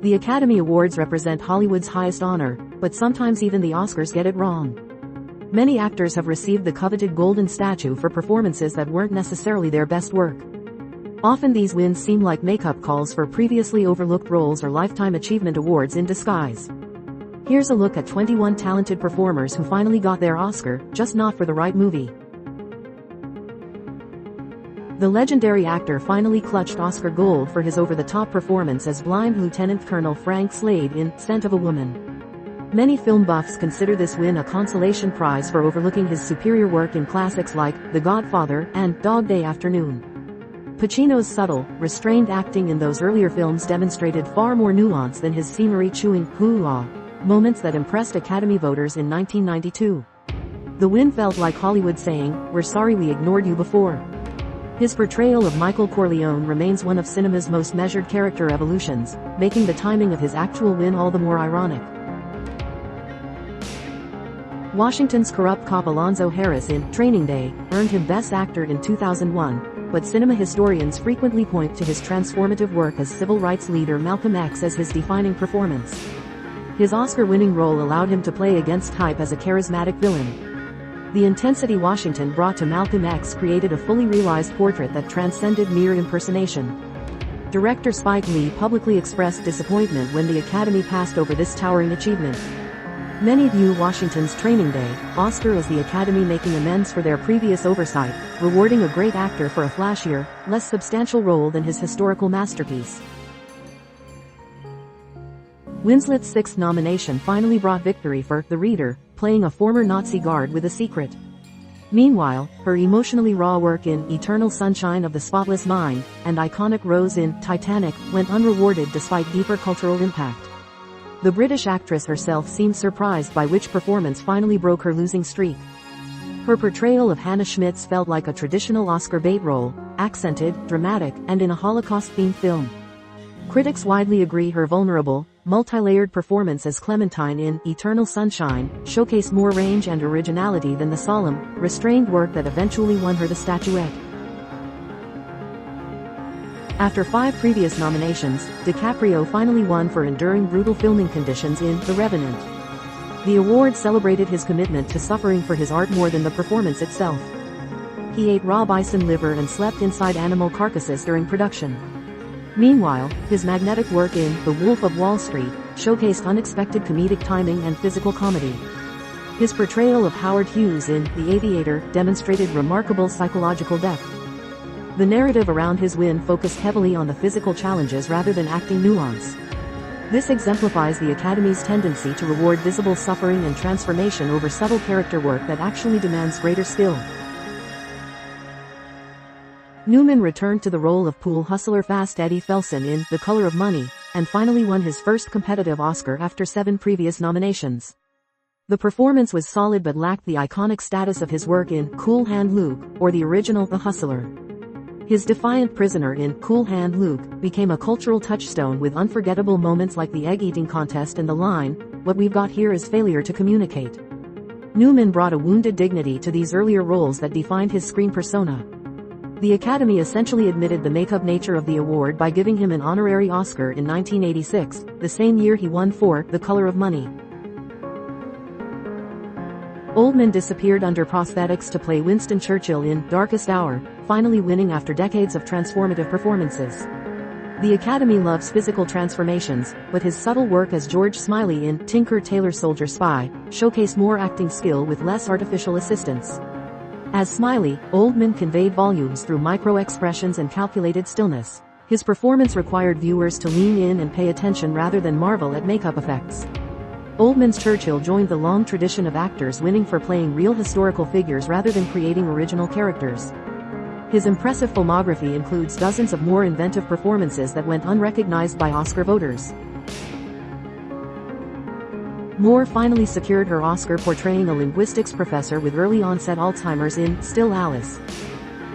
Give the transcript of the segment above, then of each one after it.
The Academy Awards represent Hollywood's highest honor, but sometimes even the Oscars get it wrong. Many actors have received the coveted golden statue for performances that weren't necessarily their best work. Often these wins seem like makeup calls for previously overlooked roles or lifetime achievement awards in disguise. Here's a look at 21 talented performers who finally got their Oscar, just not for the right movie. The legendary actor finally clutched Oscar gold for his over-the-top performance as blind Lieutenant Colonel Frank Slade in Scent of a Woman. Many film buffs consider this win a consolation prize for overlooking his superior work in classics like The Godfather and Dog Day Afternoon. Pacino's subtle, restrained acting in those earlier films demonstrated far more nuance than his scenery-chewing hoo-ah moments that impressed Academy voters in 1992. The win felt like Hollywood saying, "We're sorry we ignored you before." His portrayal of Michael Corleone remains one of cinema's most measured character evolutions, making the timing of his actual win all the more ironic. Washington's corrupt cop Alonzo Harris in Training Day earned him Best Actor in 2001, but cinema historians frequently point to his transformative work as civil rights leader Malcolm X as his defining performance. His Oscar-winning role allowed him to play against type as a charismatic villain. The intensity Washington brought to Malcolm X created a fully realized portrait that transcended mere impersonation. Director Spike Lee publicly expressed disappointment when the Academy passed over this towering achievement. Many view Washington's Training Day Oscar as the Academy making amends for their previous oversight, rewarding a great actor for a flashier, less substantial role than his historical masterpiece. Winslet's sixth nomination finally brought victory for The Reader, playing a former Nazi guard with a secret. Meanwhile, her emotionally raw work in Eternal Sunshine of the Spotless Mind and iconic Rose in Titanic went unrewarded despite deeper cultural impact. The British actress herself seemed surprised by which performance finally broke her losing streak. Her portrayal of Hannah Schmitz felt like a traditional Oscar bait role, accented, dramatic, and in a Holocaust-themed film. Critics widely agree her vulnerable, multi-layered performance as Clementine in Eternal Sunshine showcased more range and originality than the solemn, restrained work that eventually won her the statuette. After 5 previous nominations, DiCaprio finally won for enduring brutal filming conditions in The Revenant. The award celebrated his commitment to suffering for his art more than the performance itself. He ate raw bison liver and slept inside animal carcasses during production. Meanwhile, his magnetic work in The Wolf of Wall Street showcased unexpected comedic timing and physical comedy. His portrayal of Howard Hughes in The Aviator demonstrated remarkable psychological depth. The narrative around his win focused heavily on the physical challenges rather than acting nuance. This exemplifies the Academy's tendency to reward visible suffering and transformation over subtle character work that actually demands greater skill. Newman returned to the role of pool hustler Fast Eddie Felson in The Color of Money, and finally won his first competitive Oscar after 7 previous nominations. The performance was solid but lacked the iconic status of his work in Cool Hand Luke, or the original The Hustler. His defiant prisoner in Cool Hand Luke became a cultural touchstone with unforgettable moments like the egg-eating contest and the line, "What we've got here is failure to communicate." Newman brought a wounded dignity to these earlier roles that defined his screen persona. The Academy essentially admitted the make-up nature of the award by giving him an honorary Oscar in 1986, the same year he won for The Color of Money. Oldman disappeared under prosthetics to play Winston Churchill in Darkest Hour, finally winning after decades of transformative performances. The Academy loves physical transformations, but his subtle work as George Smiley in Tinker Tailor Soldier Spy showcased more acting skill with less artificial assistance. As Smiley, Oldman conveyed volumes through micro-expressions and calculated stillness. His performance required viewers to lean in and pay attention rather than marvel at makeup effects. Oldman's Churchill joined the long tradition of actors winning for playing real historical figures rather than creating original characters. His impressive filmography includes dozens of more inventive performances that went unrecognized by Oscar voters. Moore finally secured her Oscar portraying a linguistics professor with early-onset Alzheimer's in Still Alice.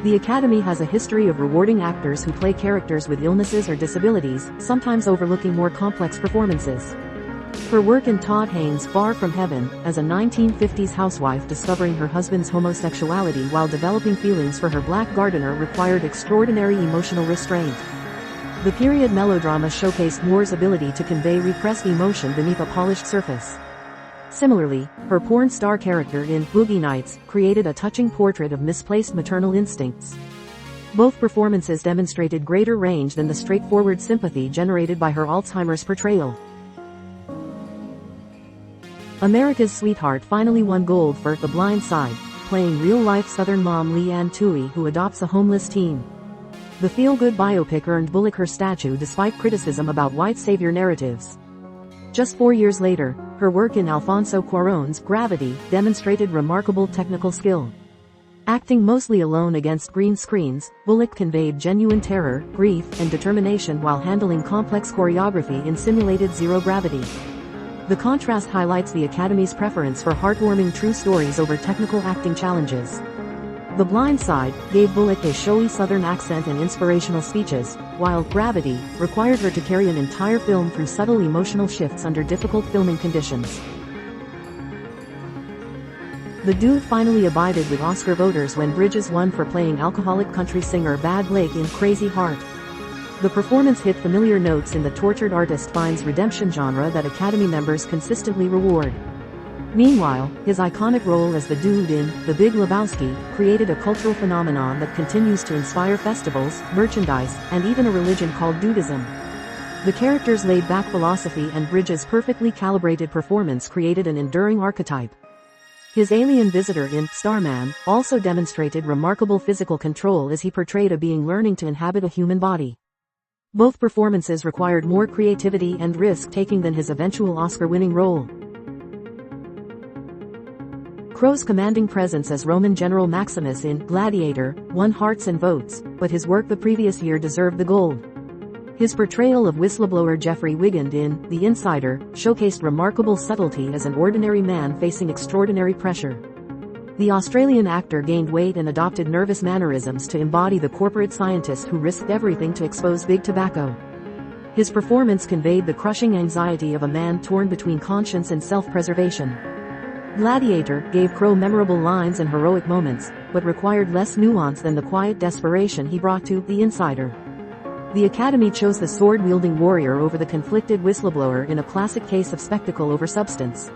The Academy has a history of rewarding actors who play characters with illnesses or disabilities, sometimes overlooking more complex performances. Her work in Todd Haynes' Far From Heaven, as a 1950s housewife discovering her husband's homosexuality while developing feelings for her black gardener required extraordinary emotional restraint. The period melodrama showcased Moore's ability to convey repressed emotion beneath a polished surface. Similarly, her porn star character in Boogie Nights created a touching portrait of misplaced maternal instincts. Both performances demonstrated greater range than the straightforward sympathy generated by her Alzheimer's portrayal. America's Sweetheart finally won gold for The Blind Side, playing real-life Southern mom Leigh Anne Toohey who adopts a homeless teen. The feel-good biopic earned Bullock her statue despite criticism about white savior narratives. Just 4 years later, her work in Alfonso Cuarón's Gravity demonstrated remarkable technical skill. Acting mostly alone against green screens, Bullock conveyed genuine terror, grief, and determination while handling complex choreography in simulated zero-gravity. The contrast highlights the Academy's preference for heartwarming true stories over technical acting challenges. The Blind Side gave Bullock a showy Southern accent and inspirational speeches, while Gravity required her to carry an entire film through subtle emotional shifts under difficult filming conditions. The Dude finally abided with Oscar voters when Bridges won for playing alcoholic country singer Bad Blake in Crazy Heart. The performance hit familiar notes in the tortured artist finds redemption genre that Academy members consistently reward. Meanwhile, his iconic role as the Dude in The Big Lebowski created a cultural phenomenon that continues to inspire festivals, merchandise, and even a religion called Dudism. The character's laid-back philosophy and Bridges' perfectly calibrated performance created an enduring archetype. His alien visitor in Starman also demonstrated remarkable physical control as he portrayed a being learning to inhabit a human body. Both performances required more creativity and risk-taking than his eventual Oscar-winning role. Crowe's commanding presence as Roman General Maximus in Gladiator won hearts and votes, but his work the previous year deserved the gold. His portrayal of whistleblower Jeffrey Wigand in The Insider showcased remarkable subtlety as an ordinary man facing extraordinary pressure. The Australian actor gained weight and adopted nervous mannerisms to embody the corporate scientist who risked everything to expose big tobacco. His performance conveyed the crushing anxiety of a man torn between conscience and self-preservation. Gladiator gave Crowe memorable lines and heroic moments, but required less nuance than the quiet desperation he brought to The Insider. The Academy chose the sword-wielding warrior over the conflicted whistleblower in a classic case of spectacle over substance.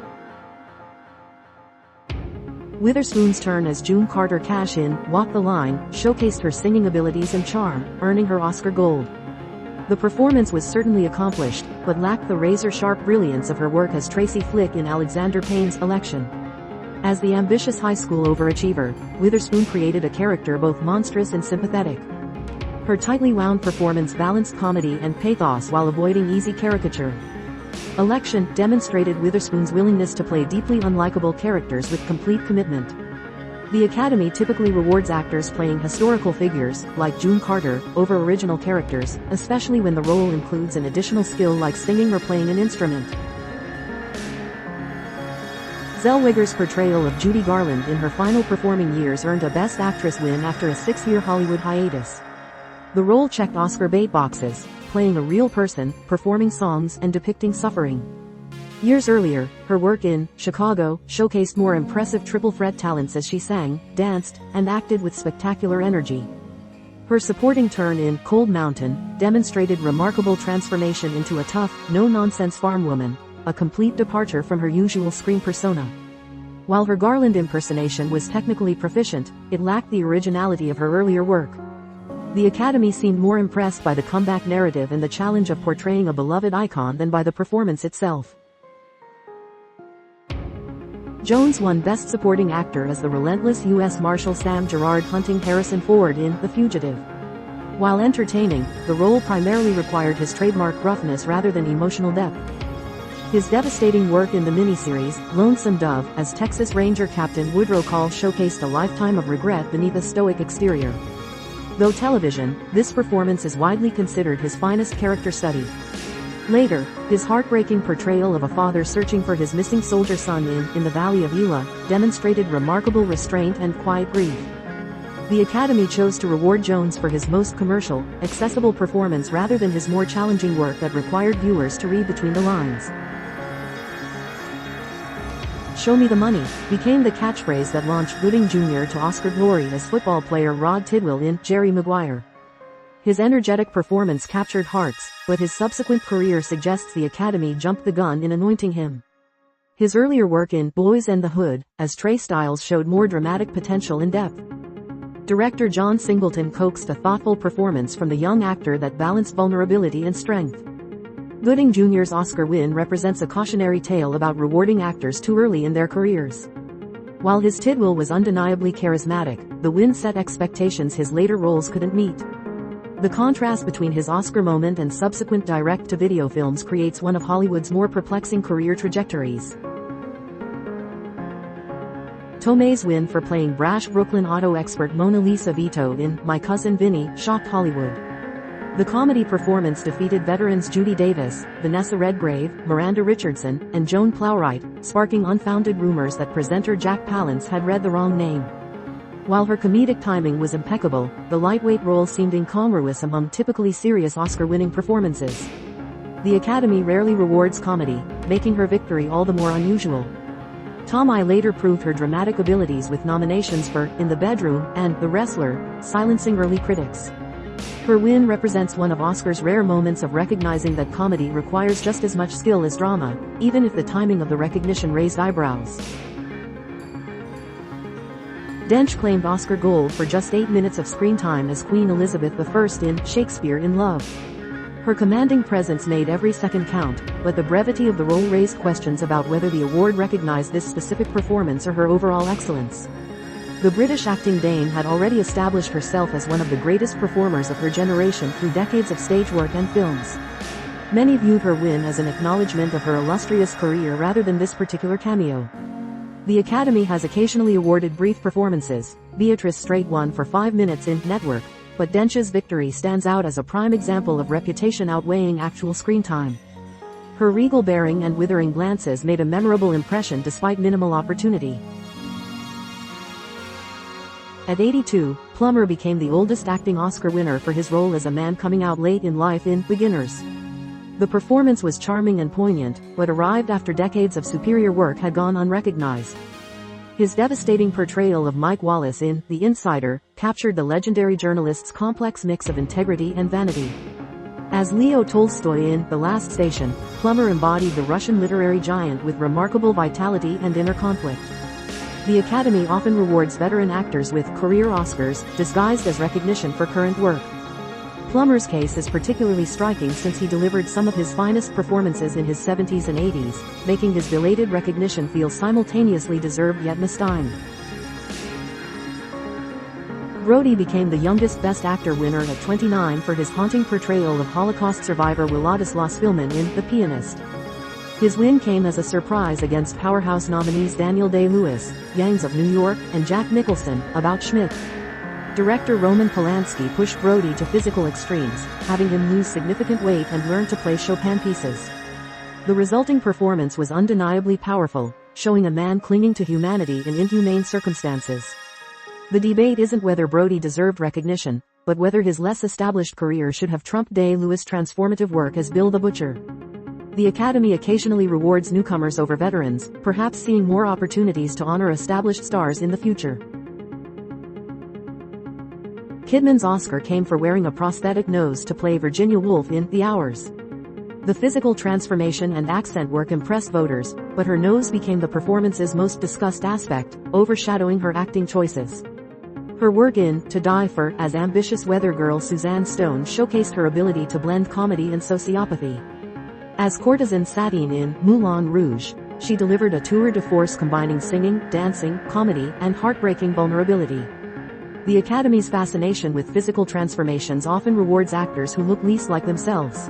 Witherspoon's turn as June Carter Cash in Walk the Line showcased her singing abilities and charm, earning her Oscar Gold. The performance was certainly accomplished, but lacked the razor-sharp brilliance of her work as Tracy Flick in Alexander Payne's Election. As the ambitious high school overachiever, Witherspoon created a character both monstrous and sympathetic. Her tightly wound performance balanced comedy and pathos while avoiding easy caricature. Election demonstrated Witherspoon's willingness to play deeply unlikable characters with complete commitment. The Academy typically rewards actors playing historical figures, like June Carter, over original characters, especially when the role includes an additional skill like singing or playing an instrument. Zellweger's portrayal of Judy Garland in her final performing years earned a Best Actress win after a 6-year Hollywood hiatus. The role checked Oscar bait boxes, playing a real person, performing songs, and depicting suffering. Years earlier, her work in Chicago showcased more impressive triple threat talents as she sang, danced, and acted with spectacular energy. Her supporting turn in Cold Mountain demonstrated remarkable transformation into a tough, no-nonsense farm woman, a complete departure from her usual screen persona. While her Garland impersonation was technically proficient, it lacked the originality of her earlier work. The Academy seemed more impressed by the comeback narrative and the challenge of portraying a beloved icon than by the performance itself. Jones won Best Supporting Actor as the relentless U.S. Marshal Sam Gerard hunting Harrison Ford in The Fugitive. While entertaining, the role primarily required his trademark gruffness rather than emotional depth. His devastating work in the miniseries, Lonesome Dove, as Texas Ranger Captain Woodrow Call showcased a lifetime of regret beneath a stoic exterior. Though television, this performance is widely considered his finest character study. Later, his heartbreaking portrayal of a father searching for his missing soldier son in the Valley of Elah demonstrated remarkable restraint and quiet grief. The Academy chose to reward Jones for his most commercial, accessible performance rather than his more challenging work that required viewers to read between the lines. "Show me the money" became the catchphrase that launched Gooding Jr. to Oscar glory as football player Rod Tidwell in Jerry Maguire. His energetic performance captured hearts, but his subsequent career suggests the Academy jumped the gun in anointing him. His earlier work in Boys and the Hood, as Trey Styles showed more dramatic potential and depth. Director John Singleton coaxed a thoughtful performance from the young actor that balanced vulnerability and strength. Gooding Jr.'s Oscar win represents a cautionary tale about rewarding actors too early in their careers. While his Tidwell was undeniably charismatic, the win set expectations his later roles couldn't meet. The contrast between his Oscar moment and subsequent direct-to-video films creates one of Hollywood's more perplexing career trajectories. Tomei's win for playing brash Brooklyn auto expert Mona Lisa Vito in My Cousin Vinny shocked Hollywood. The comedy performance defeated veterans Judy Davis, Vanessa Redgrave, Miranda Richardson, and Joan Plowright, sparking unfounded rumors that presenter Jack Palance had read the wrong name. While her comedic timing was impeccable, the lightweight role seemed incongruous among typically serious Oscar-winning performances. The Academy rarely rewards comedy, making her victory all the more unusual. Tomei later proved her dramatic abilities with nominations for In the Bedroom and The Wrestler, silencing early critics. Her win represents one of Oscar's rare moments of recognizing that comedy requires just as much skill as drama, even if the timing of the recognition raised eyebrows. Dench claimed Oscar gold for just 8 minutes of screen time as Queen Elizabeth I in Shakespeare in Love. Her commanding presence made every second count, but the brevity of the role raised questions about whether the award recognized this specific performance or her overall excellence. The British acting dame had already established herself as one of the greatest performers of her generation through decades of stage work and films. Many viewed her win as an acknowledgement of her illustrious career rather than this particular cameo. The Academy has occasionally awarded brief performances. Beatrice Straight won for 5 minutes in Network, but Dench's victory stands out as a prime example of reputation outweighing actual screen time. Her regal bearing and withering glances made a memorable impression despite minimal opportunity. At 82, Plummer became the oldest acting Oscar winner for his role as a man coming out late in life in Beginners. The performance was charming and poignant, but arrived after decades of superior work had gone unrecognized. His devastating portrayal of Mike Wallace in The Insider captured the legendary journalist's complex mix of integrity and vanity. As Leo Tolstoy in The Last Station, Plummer embodied the Russian literary giant with remarkable vitality and inner conflict. The Academy often rewards veteran actors with career Oscars, disguised as recognition for current work. Plummer's case is particularly striking since he delivered some of his finest performances in his 70s and 80s, making his belated recognition feel simultaneously deserved yet mistimed. Brody became the youngest Best Actor winner at 29 for his haunting portrayal of Holocaust survivor Władysław Szpilman in The Pianist. His win came as a surprise against powerhouse nominees Daniel Day-Lewis, Gangs of New York, and Jack Nicholson, About Schmidt. Director Roman Polanski pushed Brody to physical extremes, having him lose significant weight and learn to play Chopin pieces. The resulting performance was undeniably powerful, showing a man clinging to humanity in inhumane circumstances. The debate isn't whether Brody deserved recognition, but whether his less established career should have trumped Day-Lewis' transformative work as Bill the Butcher. The Academy occasionally rewards newcomers over veterans, perhaps seeing more opportunities to honor established stars in the future. Kidman's Oscar came for wearing a prosthetic nose to play Virginia Woolf in The Hours. The physical transformation and accent work impressed voters, but her nose became the performance's most discussed aspect, overshadowing her acting choices. Her work in To Die For as ambitious weather girl Suzanne Stone showcased her ability to blend comedy and sociopathy. As courtesan Satine in Moulin Rouge, she delivered a tour de force combining singing, dancing, comedy, and heartbreaking vulnerability. The Academy's fascination with physical transformations often rewards actors who look least like themselves.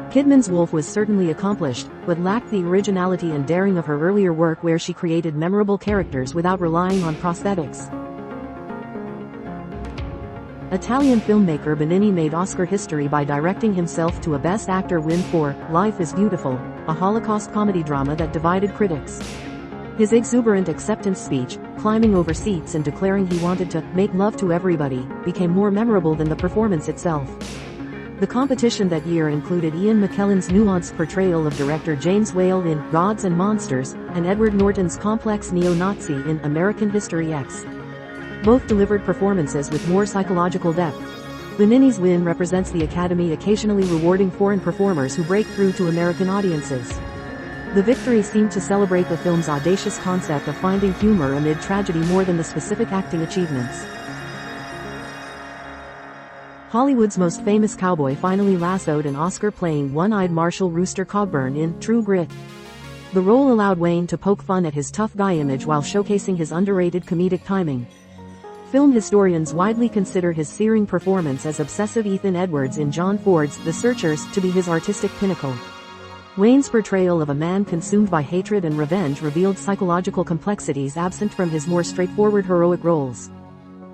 Kidman's Woolf was certainly accomplished, but lacked the originality and daring of her earlier work where she created memorable characters without relying on prosthetics. Italian filmmaker Benigni made Oscar history by directing himself to a Best Actor win for Life is Beautiful, a Holocaust comedy drama that divided critics. His exuberant acceptance speech, climbing over seats and declaring he wanted to make love to everybody, became more memorable than the performance itself. The competition that year included Ian McKellen's nuanced portrayal of director James Whale in Gods and Monsters, and Edward Norton's complex neo-Nazi in American History X. Both delivered performances with more psychological depth. Benigni's win represents the Academy occasionally rewarding foreign performers who break through to American audiences. The victory seemed to celebrate the film's audacious concept of finding humor amid tragedy more than the specific acting achievements. Hollywood's most famous cowboy finally lassoed an Oscar playing one-eyed Marshal Rooster Cogburn in True Grit. The role allowed Wayne to poke fun at his tough guy image while showcasing his underrated comedic timing. Film historians widely consider his searing performance as obsessive Ethan Edwards in John Ford's The Searchers to be his artistic pinnacle. Wayne's portrayal of a man consumed by hatred and revenge revealed psychological complexities absent from his more straightforward heroic roles.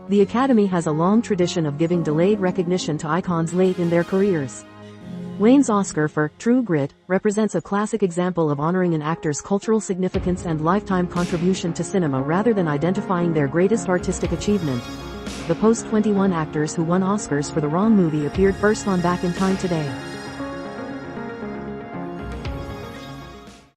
The Academy has a long tradition of giving delayed recognition to icons late in their careers. Wayne's Oscar for True Grit represents a classic example of honoring an actor's cultural significance and lifetime contribution to cinema rather than identifying their greatest artistic achievement. The post-21 actors who won Oscars for the wrong movie appeared first on Back in Time Today.